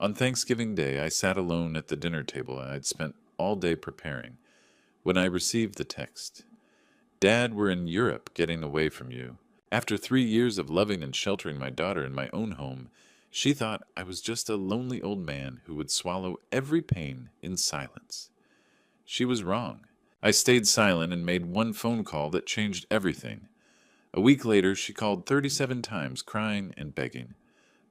On Thanksgiving Day, I sat alone at the dinner table I'd spent all day preparing when I received the text. Dad, we're in Europe getting away from you. After 3 years of loving and sheltering my daughter in my own home, she thought I was just a lonely old man who would swallow every pain in silence. She was wrong. I stayed silent and made one phone call that changed everything. A week later, she called 37 times, crying and begging.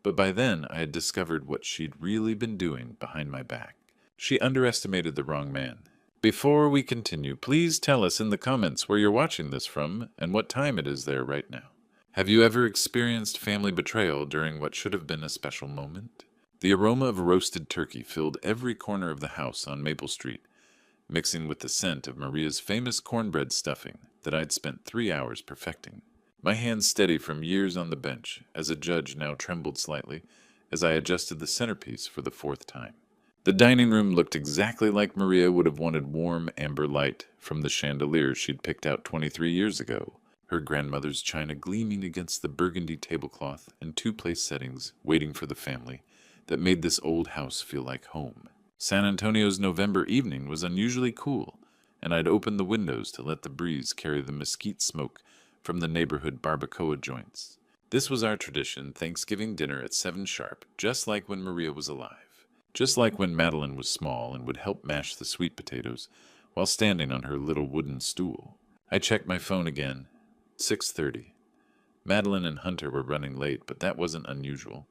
But by then, I had discovered what she'd really been doing behind my back. She underestimated the wrong man. Before we continue, please tell us in the comments where you're watching this from and what time it is there right now. Have you ever experienced family betrayal during what should have been a special moment? The aroma of roasted turkey filled every corner of the house on Maple Street, mixing with the scent of Maria's famous cornbread stuffing that I'd spent 3 hours perfecting. My hands steady from years on the bench, as a judge now trembled slightly as I adjusted the centerpiece for the fourth time. The dining room looked exactly like Maria would have wanted warm amber light from the chandelier she'd picked out 23 years ago, her grandmother's china gleaming against the burgundy tablecloth and two-place settings waiting for the family that made this old house feel like home. San Antonio's November evening was unusually cool, and I'd opened the windows to let the breeze carry the mesquite smoke from the neighborhood barbacoa joints. This was our tradition, Thanksgiving dinner at 7 sharp, just like when Maria was alive. Just like when Madeline was small and would help mash the sweet potatoes while standing on her little wooden stool. I checked my phone again. 6:30. Madeline and Hunter were running late, but that wasn't unusual.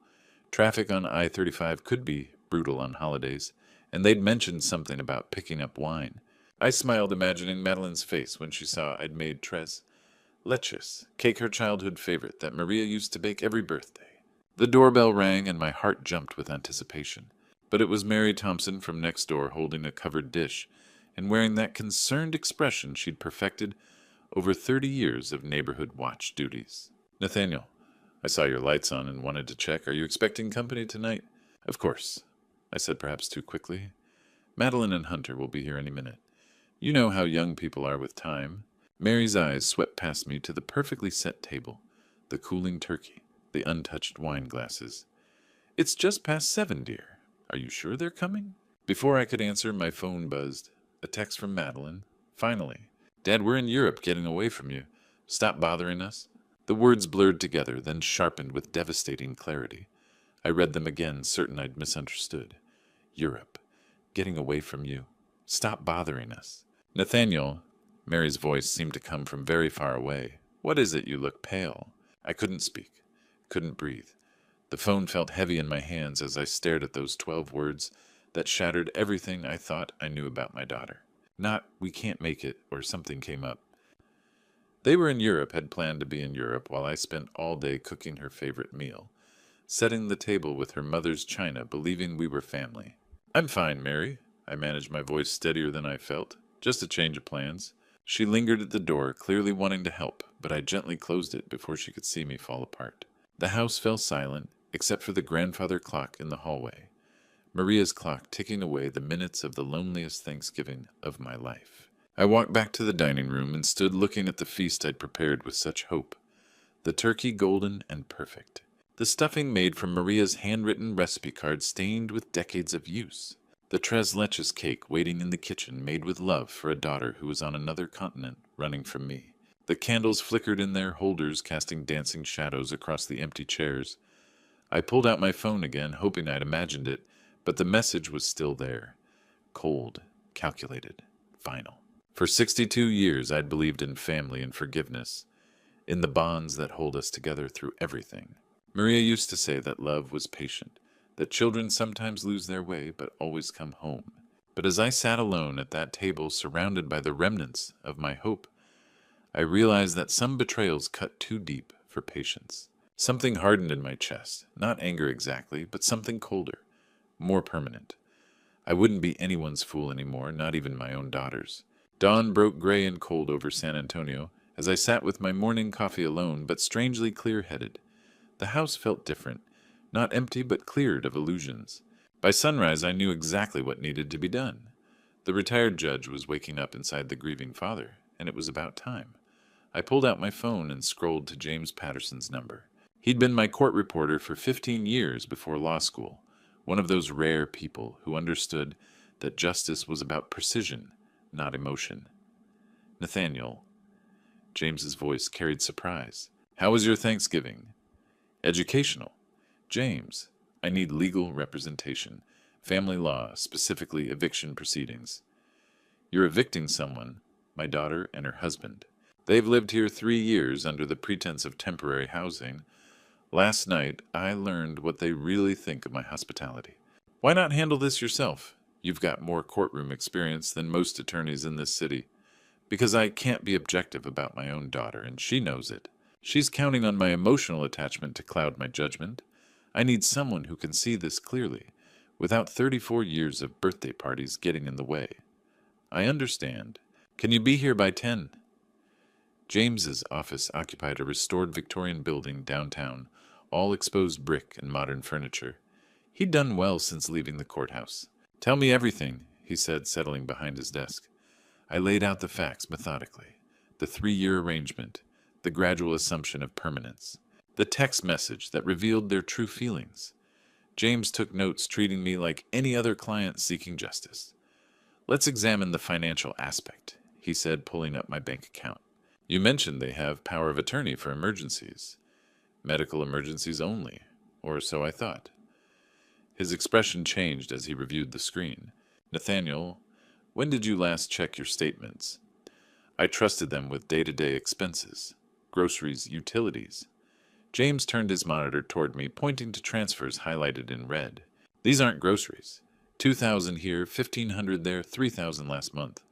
Traffic on I-35 could be brutal on holidays, and they'd mentioned something about picking up wine. I smiled, imagining Madeline's face when she saw I'd made tres leches, cake her childhood favorite that Maria used to bake every birthday. The doorbell rang and my heart jumped with anticipation. But it was Mary Thompson from next door holding a covered dish and wearing that concerned expression she'd perfected over 30 years of neighborhood watch duties. Nathaniel, I saw your lights on and wanted to check. Are you expecting company tonight? Of course, I said perhaps too quickly. Madeline and Hunter will be here any minute. You know how young people are with time. Mary's eyes swept past me to the perfectly set table, the cooling turkey, the untouched wine glasses. It's just past 7, dear. Are you sure they're coming? Before I could answer, my phone buzzed. A text from Madeline. Finally. Dad, we're in Europe getting away from you. Stop bothering us. The words blurred together, then sharpened with devastating clarity. I read them again, certain I'd misunderstood. Europe. Getting away from you. Stop bothering us. Nathaniel. Mary's voice seemed to come from very far away. What is it? You look pale. I couldn't speak. Couldn't breathe. The phone felt heavy in my hands as I stared at those 12 words that shattered everything I thought I knew about my daughter. Not, we can't make it, or something came up. They were in Europe, had planned to be in Europe, while I spent all day cooking her favorite meal, setting the table with her mother's china, believing we were family. I'm fine, Mary. I managed my voice steadier than I felt. Just a change of plans. She lingered at the door, clearly wanting to help, but I gently closed it before she could see me fall apart. The house fell silent, except for the grandfather clock in the hallway, Maria's clock ticking away the minutes of the loneliest Thanksgiving of my life. I walked back to the dining room and stood looking at the feast I'd prepared with such hope. The turkey golden and perfect. The stuffing made from Maria's handwritten recipe card stained with decades of use. The tres leches cake waiting in the kitchen made with love for a daughter who was on another continent running from me. The candles flickered in their holders, casting dancing shadows across the empty chairs. I pulled out my phone again, hoping I'd imagined it, but the message was still there. Cold, calculated, final. For 62 years I'd believed in family and forgiveness, in the bonds that hold us together through everything. Maria used to say that love was patient, that children sometimes lose their way but always come home. But as I sat alone at that table surrounded by the remnants of my hope, I realized that some betrayals cut too deep for patience. Something hardened in my chest, not anger exactly, but something colder, more permanent. I wouldn't be anyone's fool anymore, not even my own daughter's. Dawn broke gray and cold over San Antonio as I sat with my morning coffee alone, but strangely clear-headed. The house felt different, not empty but cleared of illusions. By sunrise I knew exactly what needed to be done. The retired judge was waking up inside the grieving father, and it was about time. I pulled out my phone and scrolled to James Patterson's number. He'd been my court reporter for 15 years before law school, one of those rare people who understood that justice was about precision, not emotion. Nathaniel. James's voice carried surprise. How was your Thanksgiving? Educational. James. I need legal representation. Family law, specifically eviction proceedings. You're evicting someone, my daughter and her husband. They've lived here 3 years under the pretense of temporary housing. Last night, I learned what they really think of my hospitality. Why not handle this yourself? You've got more courtroom experience than most attorneys in this city. Because I can't be objective about my own daughter, and she knows it. She's counting on my emotional attachment to cloud my judgment. I need someone who can see this clearly, without 34 years of birthday parties getting in the way. I understand. Can you be here by 10? James's office occupied a restored Victorian building downtown, all exposed brick and modern furniture. He'd done well since leaving the courthouse. Tell me everything, he said, settling behind his desk. I laid out the facts methodically. The 3-year arrangement, the gradual assumption of permanence, the text message that revealed their true feelings. James took notes, treating me like any other client seeking justice. Let's examine the financial aspect, he said, pulling up my bank account. You mentioned they have power of attorney for emergencies. Medical emergencies only, or so I thought. His expression changed as he reviewed the screen. Nathaniel, when did you last check your statements? I trusted them with day-to-day expenses, groceries, utilities. James turned his monitor toward me, pointing to transfers highlighted in red. These aren't groceries. 2,000 here, 1,500 there, 3,000 last month,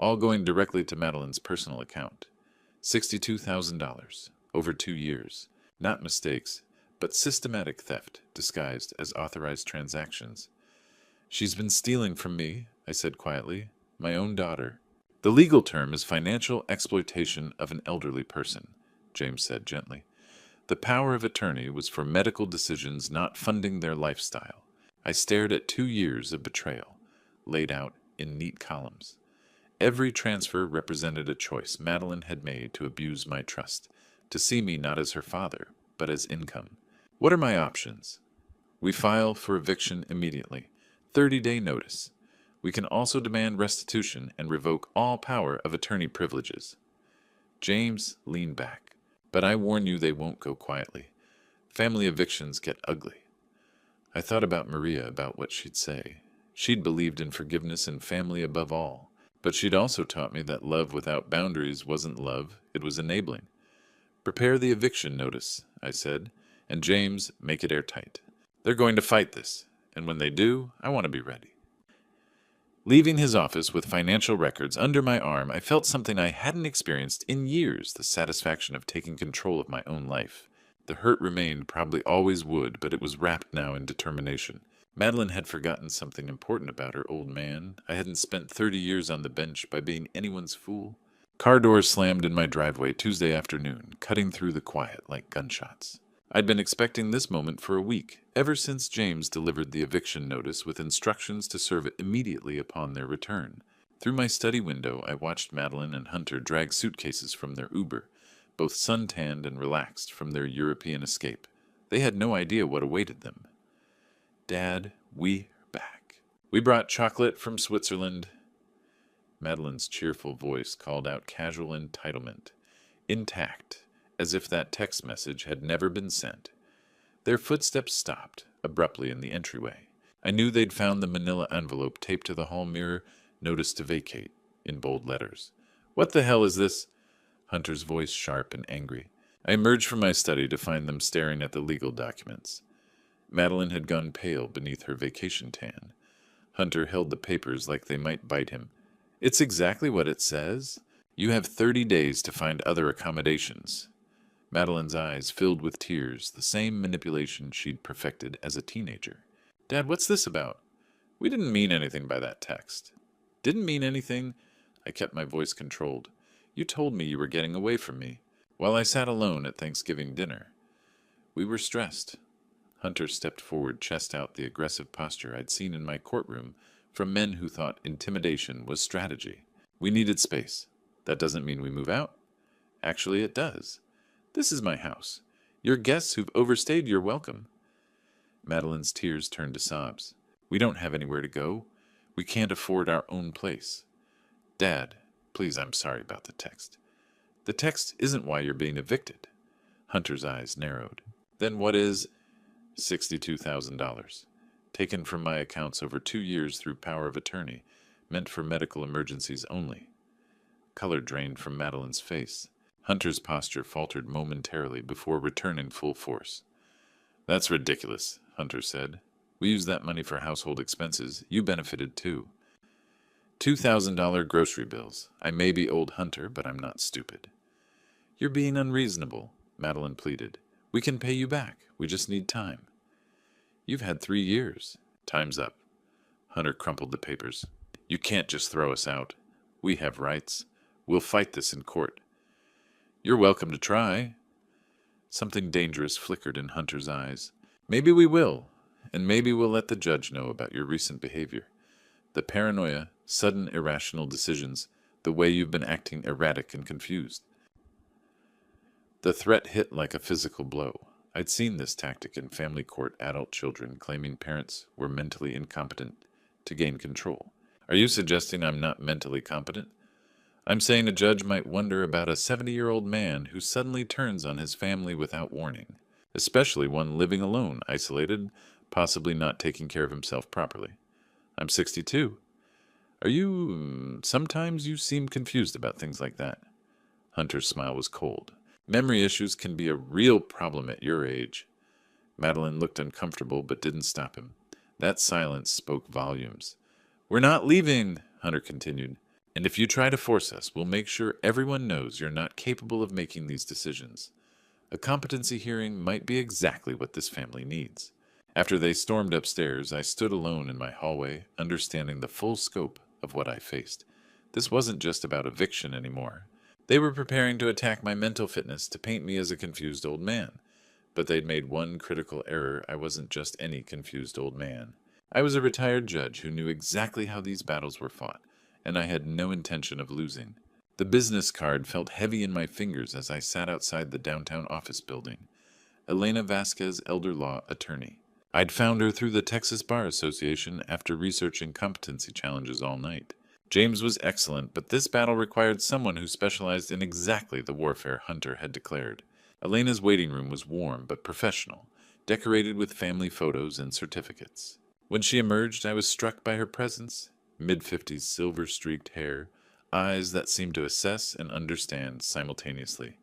all going directly to Madeline's personal account. $62,000 over 2 years. Not mistakes, but systematic theft disguised as authorized transactions. She's been stealing from me, I said quietly, my own daughter. The legal term is financial exploitation of an elderly person, James said gently. The power of attorney was for medical decisions not funding their lifestyle. I stared at 2 years of betrayal, laid out in neat columns. Every transfer represented a choice Madeline had made to abuse my trust, to see me not as her father, but as income. What are my options? We file for eviction immediately. 30-day notice. We can also demand restitution and revoke all power of attorney privileges. James leaned back. But I warn you they won't go quietly. Family evictions get ugly. I thought about Maria, about what she'd say. She'd believed in forgiveness and family above all. But she'd also taught me that love without boundaries wasn't love, it was enabling. Prepare the eviction notice, I said, and James, make it airtight. They're going to fight this, and when they do, I want to be ready. Leaving his office with financial records under my arm, I felt something I hadn't experienced in years, the satisfaction of taking control of my own life. The hurt remained, probably always would, but it was wrapped now in determination. Madeline had forgotten something important about her old man. I hadn't spent 30 years on the bench by being anyone's fool. Car doors slammed in my driveway Tuesday afternoon, cutting through the quiet like gunshots. I'd been expecting this moment for a week, ever since James delivered the eviction notice with instructions to serve it immediately upon their return. Through my study window, I watched Madeline and Hunter drag suitcases from their Uber, both suntanned and relaxed from their European escape. They had no idea what awaited them. Dad, we're back. We brought chocolate from Switzerland. Madeline's cheerful voice called out casual entitlement, intact, as if that text message had never been sent. Their footsteps stopped abruptly in the entryway. I knew they'd found the manila envelope taped to the hall mirror, notice to vacate, in bold letters. What the hell is this? Hunter's voice sharp and angry. I emerged from my study to find them staring at the legal documents. Madeline had gone pale beneath her vacation tan. Hunter held the papers like they might bite him. It's exactly what it says. You have 30 days to find other accommodations. Madeline's eyes filled with tears, the same manipulation she'd perfected as a teenager. Dad, what's this about? We didn't mean anything by that text. Didn't mean anything? I kept my voice controlled. You told me you were getting away from me, while I sat alone at Thanksgiving dinner. We were stressed. Hunter stepped forward, chest out, the aggressive posture I'd seen in my courtroom from men who thought intimidation was strategy. We needed space. That doesn't mean we move out. Actually, it does. This is my house. Your guests who've overstayed your welcome. Madeline's tears turned to sobs. We don't have anywhere to go. We can't afford our own place. Dad, please, I'm sorry about the text. The text isn't why you're being evicted. Hunter's eyes narrowed. Then what is $62,000? Taken from my accounts over 2 years through power of attorney, meant for medical emergencies only. Color drained from Madeline's face. Hunter's posture faltered momentarily before returning full force. That's ridiculous, Hunter said. We used that money for household expenses. You benefited too. $2,000 grocery bills. I may be old Hunter, but I'm not stupid. You're being unreasonable, Madeline pleaded. We can pay you back. We just need time. You've had 3 years. Time's up. Hunter crumpled the papers. You can't just throw us out. We have rights. We'll fight this in court. You're welcome to try. Something dangerous flickered in Hunter's eyes. Maybe we will, and maybe we'll let the judge know about your recent behavior. The paranoia, sudden irrational decisions, the way you've been acting erratic and confused. The threat hit like a physical blow. I'd seen this tactic in family court adult children claiming parents were mentally incompetent to gain control. Are you suggesting I'm not mentally competent? I'm saying a judge might wonder about a 70-year-old man who suddenly turns on his family without warning, especially one living alone, isolated, possibly not taking care of himself properly. I'm 62. Sometimes you seem confused about things like that. Hunter's smile was cold. Memory issues can be a real problem at your age. Madeline looked uncomfortable but didn't stop him. That silence spoke volumes. We're not leaving, Hunter continued. And if you try to force us, we'll make sure everyone knows you're not capable of making these decisions. A competency hearing might be exactly what this family needs. After they stormed upstairs, I stood alone in my hallway, understanding the full scope of what I faced. This wasn't just about eviction anymore. They were preparing to attack my mental fitness to paint me as a confused old man. But they'd made one critical error. I wasn't just any confused old man. I was a retired judge who knew exactly how these battles were fought, and I had no intention of losing. The business card felt heavy in my fingers as I sat outside the downtown office building. Elena Vasquez, elder law attorney. I'd found her through the Texas Bar Association after researching competency challenges all night. James was excellent, but this battle required someone who specialized in exactly the warfare Hunter had declared. Elena's waiting room was warm but professional, decorated with family photos and certificates. When she emerged, I was struck by her presence. Mid-50s silver-streaked hair, eyes that seemed to assess and understand simultaneously.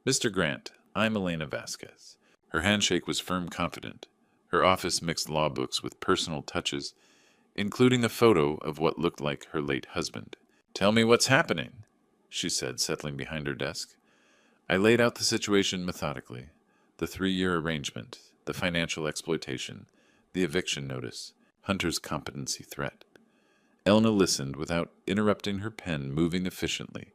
Mr. Grant, I'm Elena Vasquez. Her handshake was firm, confident. Her office mixed law books with personal touches, including a photo of what looked like her late husband. Tell me what's happening, she said, settling behind her desk. I laid out the situation methodically. The 3-year arrangement, the financial exploitation, the eviction notice, Hunter's competency threat. Elena listened without interrupting, her pen moving efficiently.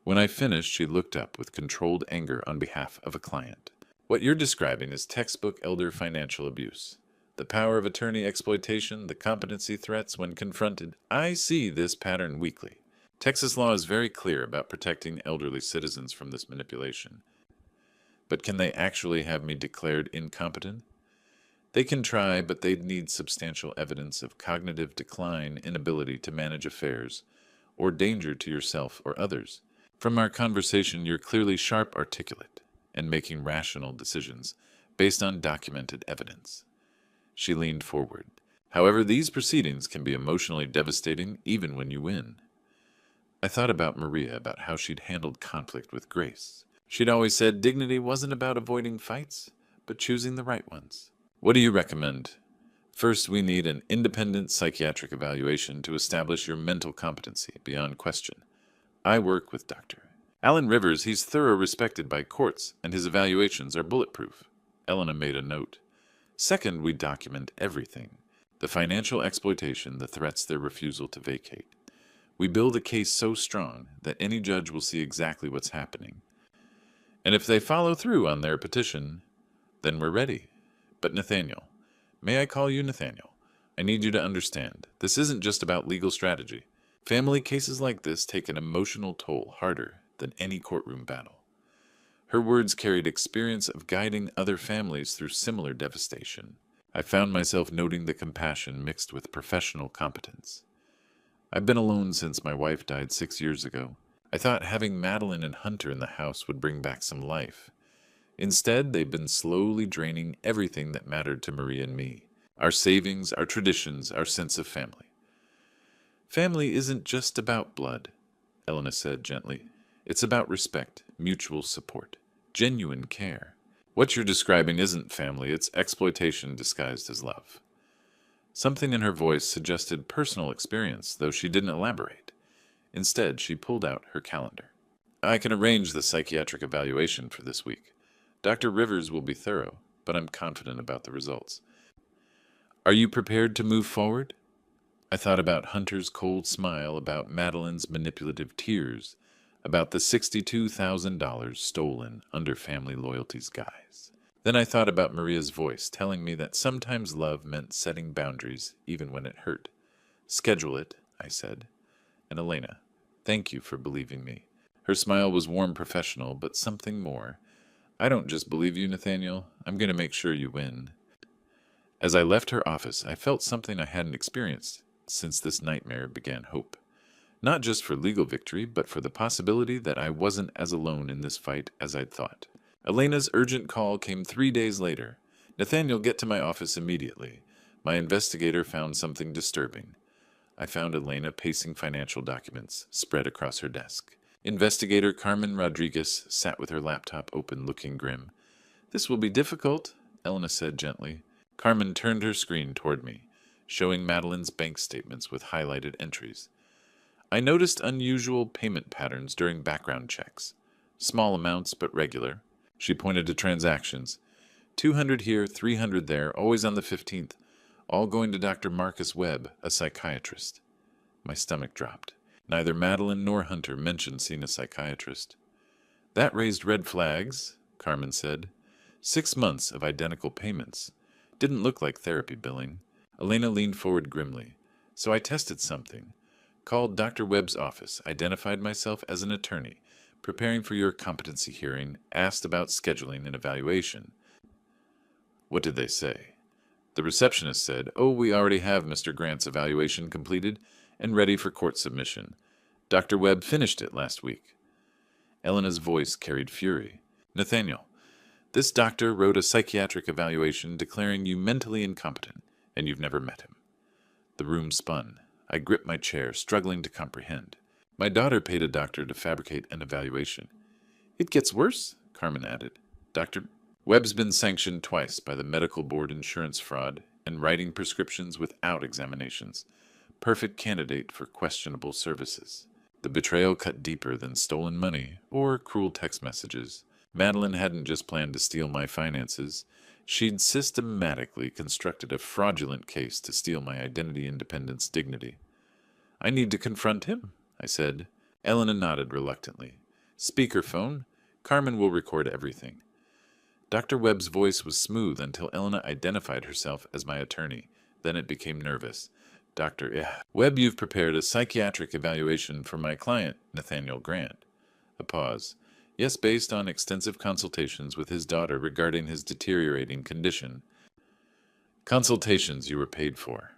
When I finished, she looked up with controlled anger on behalf of a client. What you're describing is textbook elder financial abuse. The power of attorney exploitation, the competency threats when confronted. I see this pattern weekly. Texas law is very clear about protecting elderly citizens from this manipulation. But can they actually have me declared incompetent? They can try, but they'd need substantial evidence of cognitive decline, inability to manage affairs, or danger to yourself or others. From our conversation, you're clearly sharp, articulate, and making rational decisions based on documented evidence. She leaned forward. However, these proceedings can be emotionally devastating even when you win. I thought about Maria, about how she'd handled conflict with grace. She'd always said dignity wasn't about avoiding fights, but choosing the right ones. What do you recommend? First, we need an independent psychiatric evaluation to establish your mental competency beyond question. I work with Dr. Alan Rivers. He's thorough, respected by courts, and his evaluations are bulletproof. Elena made a note. Second, we document everything. The financial exploitation, the threats, their refusal to vacate. We build a case so strong that any judge will see exactly what's happening. And if they follow through on their petition, then we're ready. But Nathaniel, may I call you Nathaniel? I need you to understand, this isn't just about legal strategy. Family cases like this take an emotional toll harder than any courtroom battle. Her words carried experience of guiding other families through similar devastation. I found myself noting the compassion mixed with professional competence. I've been alone since my wife died 6 years ago. I thought having Madeline and Hunter in the house would bring back some life. Instead, they've been slowly draining everything that mattered to Marie and me. Our savings, our traditions, our sense of family. Family isn't just about blood, Elena said gently. It's about respect, mutual support, genuine care. What you're describing isn't family, it's exploitation disguised as love. Something in her voice suggested personal experience, though she didn't elaborate. Instead, she pulled out her calendar. I can arrange the psychiatric evaluation for this week. Dr. Rivers will be thorough, but I'm confident about the results. Are you prepared to move forward? I thought about Hunter's cold smile, about Madeline's manipulative tears, about the $62,000 stolen under family loyalty's guise. Then I thought about Maria's voice telling me that sometimes love meant setting boundaries even when it hurt. Schedule it, I said. And Elena, thank you for believing me. Her smile was warm professional, but something more. I don't just believe you, Nathaniel. I'm going to make sure you win. As I left her office, I felt something I hadn't experienced since this nightmare began hope. Not just for legal victory, but for the possibility that I wasn't as alone in this fight as I'd thought. Elena's urgent call came 3 days later. Nathaniel, get to my office immediately. My investigator found something disturbing. I found Elena pacing financial documents spread across her desk. Investigator Carmen Rodriguez sat with her laptop open, looking grim. This will be difficult, Elena said gently. Carmen turned her screen toward me, showing Madeline's bank statements with highlighted entries. I noticed unusual payment patterns during background checks. Small amounts, but regular. She pointed to transactions. 200 here, 300 there, always on the 15th. All going to Dr. Marcus Webb, a psychiatrist. My stomach dropped. Neither Madeline nor Hunter mentioned seeing a psychiatrist. That raised red flags, Carmen said. 6 months of identical payments. Didn't look like therapy billing. Elena leaned forward grimly. So I tested something. Called Dr. Webb's office, identified myself as an attorney, preparing for your competency hearing, asked about scheduling an evaluation. What did they say? The receptionist said, "Oh, we already have Mr. Grant's evaluation completed and ready for court submission. Dr. Webb finished it last week." Elena's voice carried fury. "Nathaniel, this doctor wrote a psychiatric evaluation declaring you mentally incompetent, and you've never met him." The room spun. I gripped my chair, struggling to comprehend. My daughter paid a doctor to fabricate an evaluation. "It gets worse," Carmen added. Dr. Webb's been sanctioned twice by the medical board insurance fraud and writing prescriptions without examinations. Perfect candidate for questionable services. The betrayal cut deeper than stolen money or cruel text messages. Madeline hadn't just planned to steal my finances. She'd systematically constructed a fraudulent case to steal my identity, independence, dignity. "I need to confront him," I said. Elena nodded reluctantly. "Speakerphone. Carmen will record everything." Dr. Webb's voice was smooth until Elena identified herself as my attorney. Then it became nervous. "Dr. Webb, you've prepared a psychiatric evaluation for my client, Nathaniel Grant." A pause. "Yes, based on extensive consultations with his daughter regarding his deteriorating condition." "Consultations you were paid for."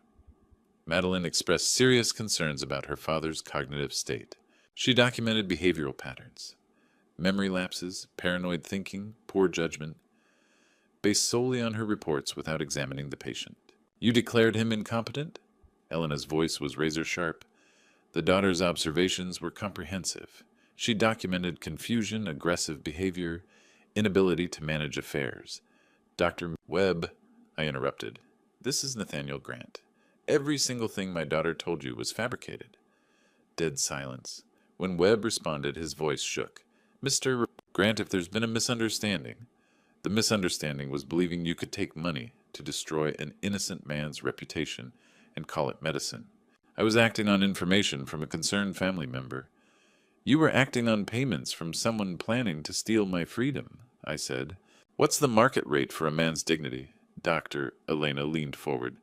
Madeline expressed serious concerns about her father's cognitive state. She documented behavioral patterns. Memory lapses, paranoid thinking, poor judgment, based solely on her reports without examining the patient. "You declared him incompetent?" Elena's voice was razor-sharp. The daughter's observations were comprehensive. She documented confusion, aggressive behavior, inability to manage affairs. "Dr. Webb," I interrupted. "This is Nathaniel Grant. Every single thing my daughter told you was fabricated." Dead silence. When Webb responded, his voice shook. "Mr. Grant, if there's been a misunderstanding, the misunderstanding was believing you could take money to destroy an innocent man's reputation and call it medicine. I was acting on information from a concerned family member." "You were acting on payments from someone planning to steal my freedom," I said. "What's the market rate for a man's dignity?" Elena leaned forward.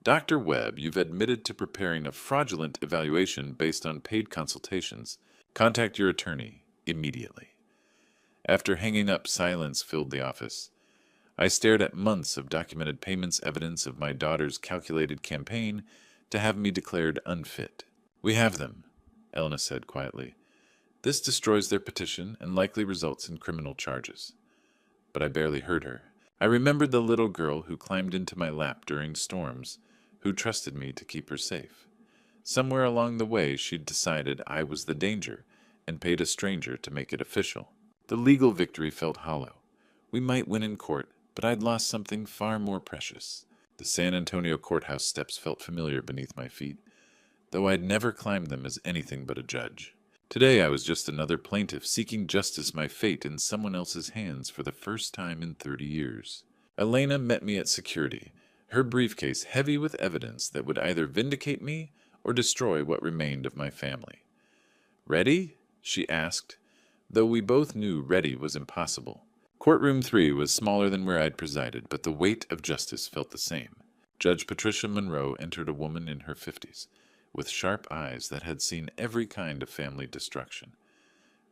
"Dr. Webb, you've admitted to preparing a fraudulent evaluation based on paid consultations. Contact your attorney immediately." After hanging up, silence filled the office. I stared at months of documented payments, evidence of my daughter's calculated campaign to have me declared unfit. "We have them," Elena said quietly. "This destroys their petition and likely results in criminal charges." But I barely heard her. I remembered the little girl who climbed into my lap during storms, who trusted me to keep her safe. Somewhere along the way, she'd decided I was the danger and paid a stranger to make it official. The legal victory felt hollow. We might win in court, but I'd lost something far more precious. The San Antonio courthouse steps felt familiar beneath my feet, though I'd never climbed them as anything but a judge. Today I was just another plaintiff seeking justice, my fate in someone else's hands for the first time in 30 years. Elena met me at security, her briefcase heavy with evidence that would either vindicate me or destroy what remained of my family. "Ready?" she asked, though we both knew ready was impossible. Courtroom 3 was smaller than where I'd presided, but the weight of justice felt the same. Judge Patricia Monroe entered, a woman in her 50s, with sharp eyes that had seen every kind of family destruction.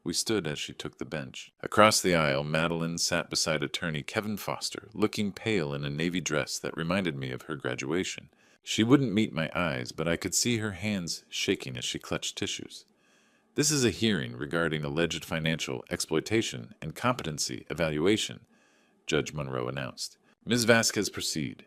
We stood as she took the bench. Across the aisle, Madeline sat beside attorney Kevin Foster, looking pale in a navy dress that reminded me of her graduation. She wouldn't meet my eyes, but I could see her hands shaking as she clutched tissues. "This is a hearing regarding alleged financial exploitation and competency evaluation," Judge Monroe announced. "Ms. Vasquez, proceed."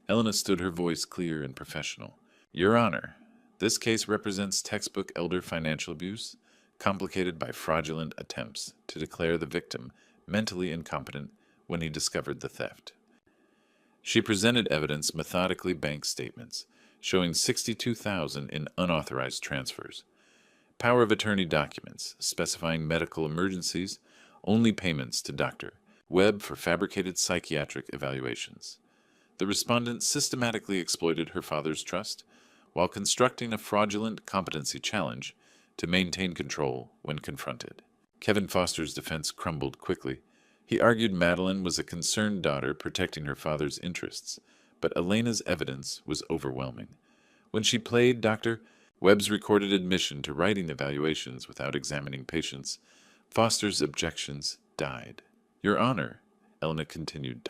Elena stood, her voice clear and professional. "Your Honor, this case represents textbook elder financial abuse, complicated by fraudulent attempts to declare the victim mentally incompetent when he discovered the theft." She presented evidence, methodically bank statements, showing $62,000 in unauthorized transfers. Power of attorney documents specifying medical emergencies, only payments to Dr. Webb for fabricated psychiatric evaluations. The respondent systematically exploited her father's trust while constructing a fraudulent competency challenge to maintain control when confronted. Kevin Foster's defense crumbled quickly. He argued Madeline was a concerned daughter protecting her father's interests, but Elena's evidence was overwhelming. When she played Dr. Webb's recorded admission to writing evaluations without examining patients, Foster's objections died. "Your Honor," Elena continued,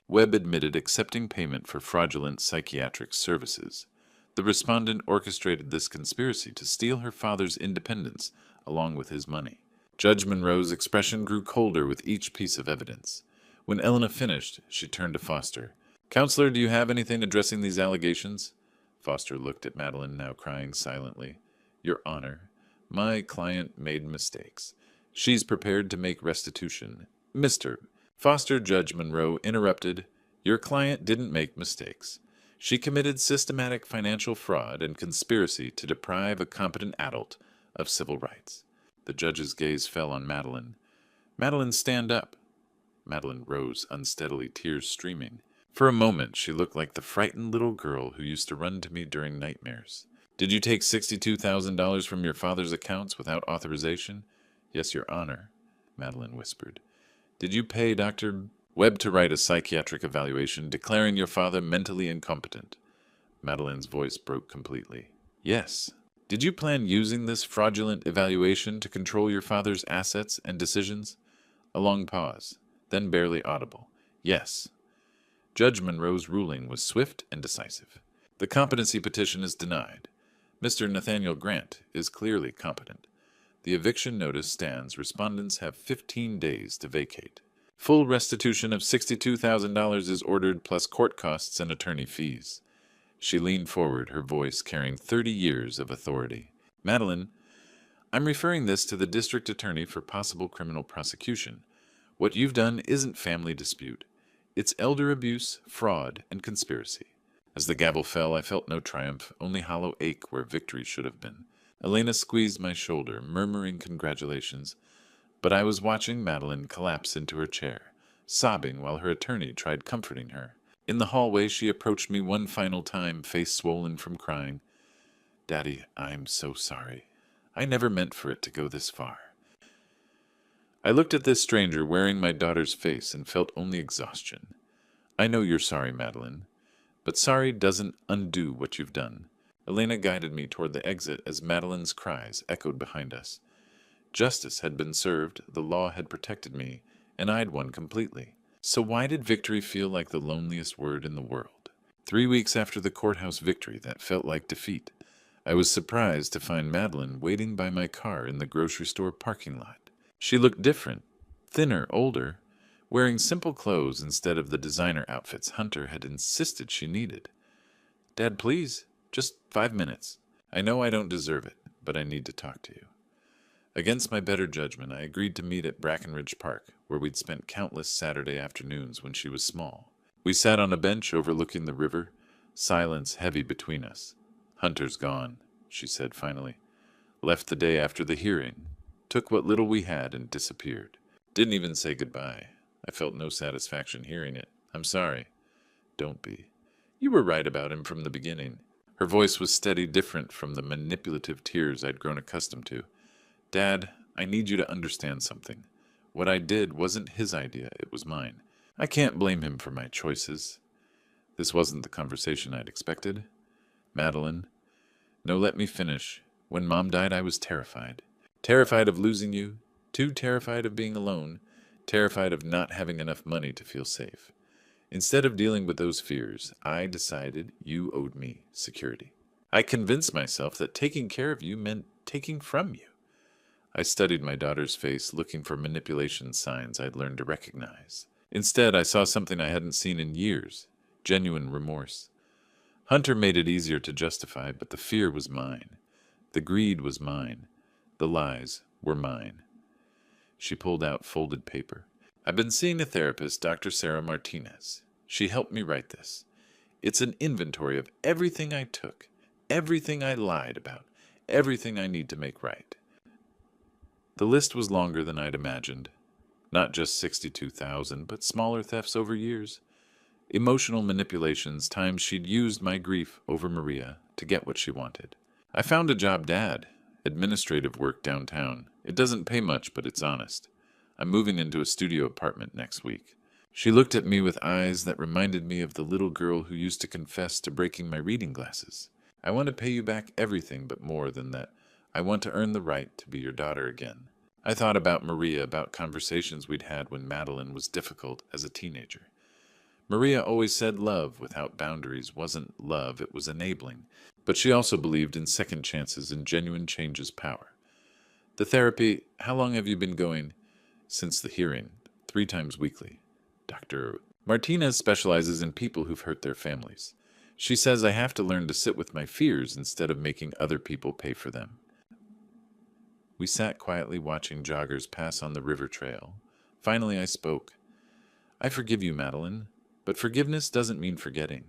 "Webb admitted accepting payment for fraudulent psychiatric services. The respondent orchestrated this conspiracy to steal her father's independence along with his money." Judge Monroe's expression grew colder with each piece of evidence. When Elena finished, she turned to Foster. "Counselor, do you have anything addressing these allegations?" Foster looked at Madeline, now crying silently. "Your Honor, my client made mistakes. She's prepared to make restitution." "Mr. Foster," Judge Monroe interrupted, "your client didn't make mistakes. She committed systematic financial fraud and conspiracy to deprive a competent adult of civil rights." The judge's gaze fell on Madeline. "Madeline, stand up." Madeline rose unsteadily, tears streaming. For a moment, she looked like the frightened little girl who used to run to me during nightmares. "Did you take $62,000 from your father's accounts without authorization?" "Yes, Your Honor," Madeline whispered. "Did you pay Dr. Webb to write a psychiatric evaluation declaring your father mentally incompetent?" Madeline's voice broke completely. "Yes." "Did you plan using this fraudulent evaluation to control your father's assets and decisions?" A long pause, then barely audible. "Yes." Judge Monroe's ruling was swift and decisive. "The competency petition is denied. Mr. Nathaniel Grant is clearly competent. The eviction notice stands. Respondents have 15 days to vacate. Full restitution of $62,000 is ordered, plus court costs and attorney fees." She leaned forward, her voice carrying 30 years of authority. "Madeline, I'm referring this to the district attorney for possible criminal prosecution. What you've done isn't family dispute. It's elder abuse, fraud, and conspiracy." As the gavel fell, I felt no triumph, only hollow ache where victory should have been. Elena squeezed my shoulder, murmuring congratulations, but I was watching Madeline collapse into her chair, sobbing while her attorney tried comforting her. In the hallway, she approached me one final time, face swollen from crying. "Daddy, I'm so sorry. I never meant for it to go this far." I looked at this stranger wearing my daughter's face and felt only exhaustion. "I know you're sorry, Madeline, but sorry doesn't undo what you've done." Elena guided me toward the exit as Madeline's cries echoed behind us. Justice had been served, the law had protected me, and I'd won completely. So why did victory feel like the loneliest word in the world? 3 weeks after the courthouse victory, that felt like defeat. I was surprised to find Madeline waiting by my car in the grocery store parking lot. She looked different, thinner, older, wearing simple clothes instead of the designer outfits Hunter had insisted she needed. Dad, please, just 5 minutes. I know I don't deserve it, but I need to talk to you. Against my better judgment, I agreed to meet at Brackenridge Park, where we'd spent countless Saturday afternoons when she was small. We sat on a bench overlooking the river, silence heavy between us. Hunter's gone, she said finally. Left the day after the hearing, took what little we had and disappeared. Didn't even say goodbye. I felt no satisfaction hearing it. I'm sorry. Don't be. You were right about him from the beginning. Her voice was steady, different from the manipulative tears I'd grown accustomed to. Dad, I need you to understand something. What I did wasn't his idea, it was mine. I can't blame him for my choices. This wasn't the conversation I'd expected. Madeline, no, let me finish. When Mom died, I was terrified. Terrified of losing you, too terrified of being alone, terrified of not having enough money to feel safe. Instead of dealing with those fears, I decided you owed me security. I convinced myself that taking care of you meant taking from you. I studied my daughter's face, looking for manipulation signs I'd learned to recognize. Instead, I saw something I hadn't seen in years, genuine remorse. Hunter made it easier to justify, but the fear was mine. The greed was mine. The lies were mine. She pulled out folded paper. I've been seeing a therapist, Dr. Sarah Martinez. She helped me write this. It's an inventory of everything I took, everything I lied about, everything I need to make right. The list was longer than I'd imagined. Not just 62,000, but smaller thefts over years. Emotional manipulations, times she'd used my grief over Maria to get what she wanted. I found a job, Dad. Administrative work downtown. It doesn't pay much, but it's honest. I'm moving into a studio apartment next week. She looked at me with eyes that reminded me of the little girl who used to confess to breaking my reading glasses. I want to pay you back everything, but more than that, I want to earn the right to be your daughter again. I thought about Maria, about conversations we'd had when Madeline was difficult as a teenager. Maria always said love without boundaries wasn't love, it was enabling. But she also believed in second chances and genuine change's power. The therapy, how long have you been going? Since the hearing, 3 times weekly. Dr. Martinez specializes in people who've hurt their families. She says I have to learn to sit with my fears instead of making other people pay for them. We sat quietly watching joggers pass on the river trail. Finally I spoke. I forgive you, Madeline, but forgiveness doesn't mean forgetting.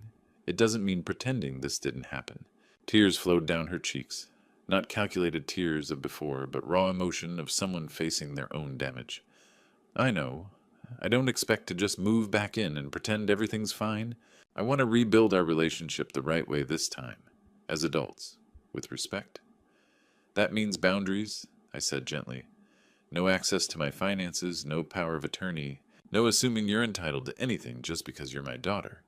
It doesn't mean pretending this didn't happen. Tears flowed down her cheeks. Not calculated tears of before, but raw emotion of someone facing their own damage. I know. I don't expect to just move back in and pretend everything's fine. I want to rebuild our relationship the right way this time, as adults, with respect. That means boundaries, I said gently. No access to my finances, no power of attorney, no assuming you're entitled to anything just because you're my daughter.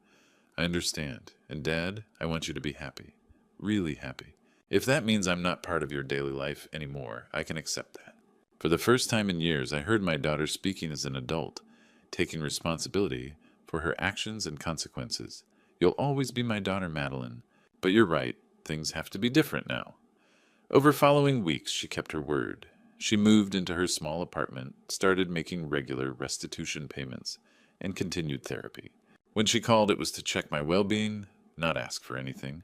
I understand, and Dad, I want you to be happy. Really happy. If that means I'm not part of your daily life anymore, I can accept that. For the first time in years, I heard my daughter speaking as an adult, taking responsibility for her actions and consequences. You'll always be my daughter, Madeline. But you're right, things have to be different now. Over following weeks, she kept her word. She moved into her small apartment, started making regular restitution payments, and continued therapy. When she called, it was to check my well-being, not ask for anything.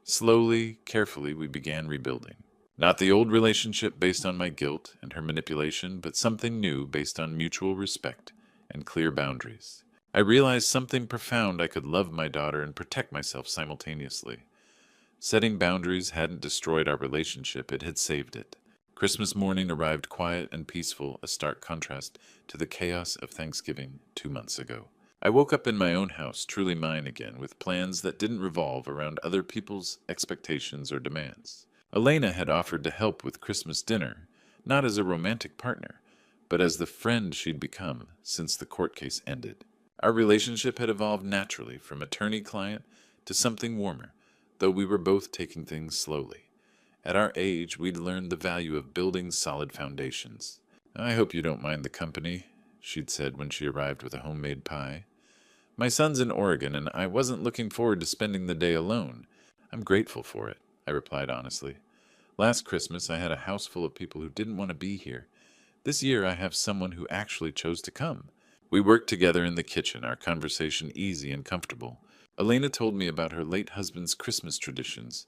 Slowly, carefully, we began rebuilding. Not the old relationship based on my guilt and her manipulation, but something new based on mutual respect and clear boundaries. I realized something profound: I could love my daughter and protect myself simultaneously. Setting boundaries hadn't destroyed our relationship, it had saved it. Christmas morning arrived quiet and peaceful, a stark contrast to the chaos of Thanksgiving 2 months ago. I woke up in my own house, truly mine again, with plans that didn't revolve around other people's expectations or demands. Elena had offered to help with Christmas dinner, not as a romantic partner, but as the friend she'd become since the court case ended. Our relationship had evolved naturally from attorney-client to something warmer, though we were both taking things slowly. At our age, we'd learned the value of building solid foundations. I hope you don't mind the company. she'd said when she arrived with a homemade pie. "My son's in Oregon, and I wasn't looking forward to spending the day alone. I'm grateful for it," I replied honestly. "Last Christmas, I had a house full of people who didn't want to be here. This year, I have someone who actually chose to come." We worked together in the kitchen, our conversation easy and comfortable. Elena told me about her late husband's Christmas traditions,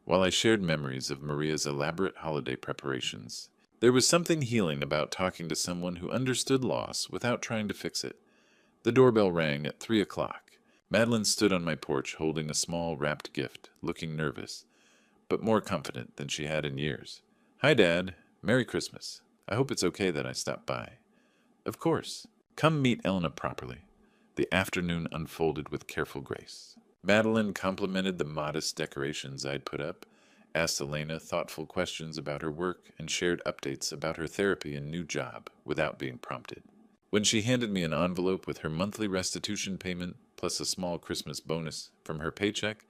while I shared memories of Maria's elaborate holiday preparations. There was something healing about talking to someone who understood loss without trying to fix it. The doorbell rang at 3 o'clock. Madeline stood on my porch holding a small wrapped gift, looking nervous, but more confident than she had in years. "Hi, Dad. Merry Christmas. I hope it's okay that I stopped by." "Of course. Come meet Elena properly." The afternoon unfolded with careful grace. Madeline complimented the modest decorations I'd put up, asked Elena thoughtful questions about her work, and shared updates about her therapy and new job without being prompted. When she handed me an envelope with her monthly restitution payment plus a small Christmas bonus from her paycheck,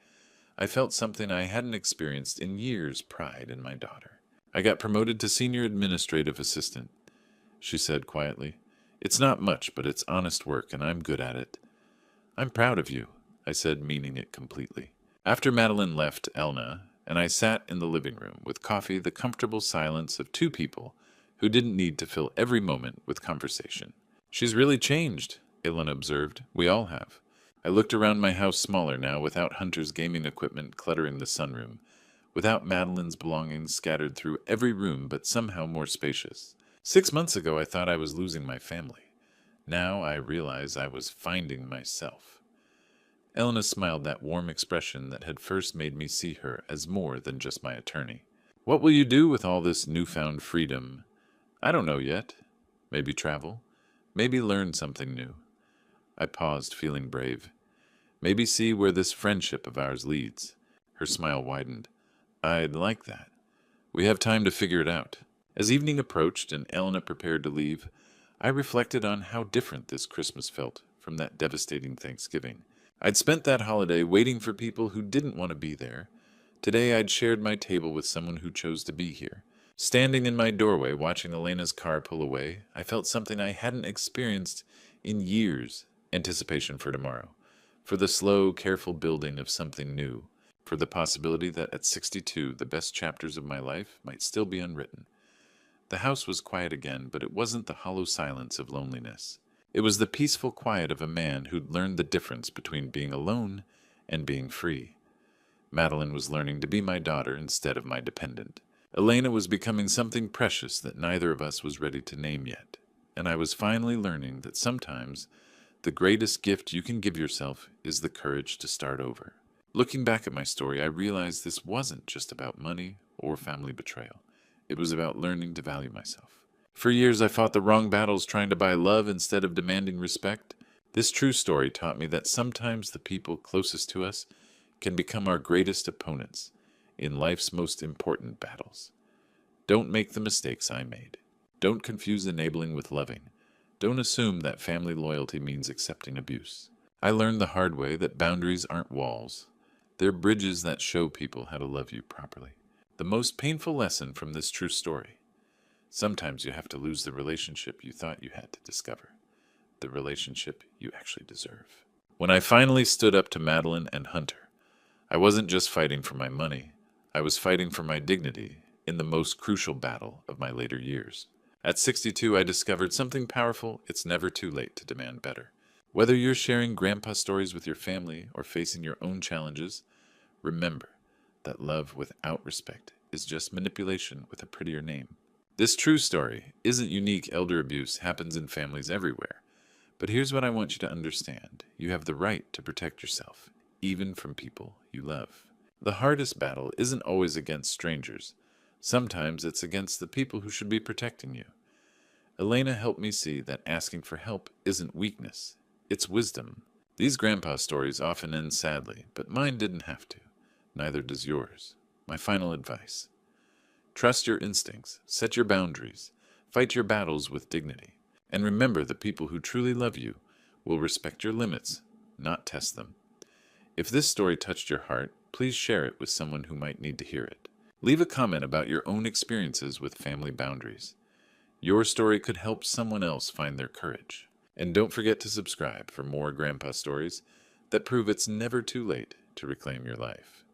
I felt something I hadn't experienced in years: pride in my daughter. "I got promoted to senior administrative assistant," she said quietly. "It's not much, but it's honest work, and I'm good at it." "I'm proud of you," I said, meaning it completely. After Madeline left Elna, and I sat in the living room with coffee, the comfortable silence of two people who didn't need to fill every moment with conversation. "She's really changed," Elena observed. "We all have." I looked around my house, smaller now, without Hunter's gaming equipment cluttering the sunroom, without Madeline's belongings scattered through every room, but somehow more spacious. 6 months ago I thought I was losing my family. Now I realize I was finding myself. Elena smiled, that warm expression that had first made me see her as more than just my attorney. "What will you do with all this newfound freedom?" "I don't know yet. Maybe travel. Maybe learn something new." I paused, feeling brave. "Maybe see where this friendship of ours leads." Her smile widened. "I'd like that. We have time to figure it out." As evening approached and Elena prepared to leave, I reflected on how different this Christmas felt from that devastating Thanksgiving. I'd spent that holiday waiting for people who didn't want to be there. Today I'd shared my table with someone who chose to be here. Standing in my doorway, watching Elena's car pull away, I felt something I hadn't experienced in years: anticipation for tomorrow, for the slow, careful building of something new, for the possibility that at 62 the best chapters of my life might still be unwritten. The house was quiet again, but it wasn't the hollow silence of loneliness. It was the peaceful quiet of a man who'd learned the difference between being alone and being free. Madeline was learning to be my daughter instead of my dependent. Elena was becoming something precious that neither of us was ready to name yet. And I was finally learning that sometimes the greatest gift you can give yourself is the courage to start over. Looking back at my story, I realized this wasn't just about money or family betrayal. It was about learning to value myself. For years, I fought the wrong battles trying to buy love instead of demanding respect. This true story taught me that sometimes the people closest to us can become our greatest opponents in life's most important battles. Don't make the mistakes I made. Don't confuse enabling with loving. Don't assume that family loyalty means accepting abuse. I learned the hard way that boundaries aren't walls. They're bridges that show people how to love you properly. The most painful lesson from this true story: sometimes you have to lose the relationship you thought you had to discover, the relationship you actually deserve. When I finally stood up to Madeline and Hunter, I wasn't just fighting for my money. I was fighting for my dignity in the most crucial battle of my later years. At 62, I discovered something powerful: it's never too late to demand better. Whether you're sharing grandpa stories with your family or facing your own challenges, remember that love without respect is just manipulation with a prettier name. This true story isn't unique. Elder abuse happens in families everywhere. But here's what I want you to understand. You have the right to protect yourself, even from people you love. The hardest battle isn't always against strangers. Sometimes it's against the people who should be protecting you. Elena helped me see that asking for help isn't weakness, it's wisdom. These grandpa stories often end sadly, but mine didn't have to. Neither does yours. My final advice: trust your instincts, set your boundaries, fight your battles with dignity, and remember the people who truly love you will respect your limits, not test them. If this story touched your heart, please share it with someone who might need to hear it. Leave a comment about your own experiences with family boundaries. Your story could help someone else find their courage. And don't forget to subscribe for more grandpa stories that prove it's never too late to reclaim your life.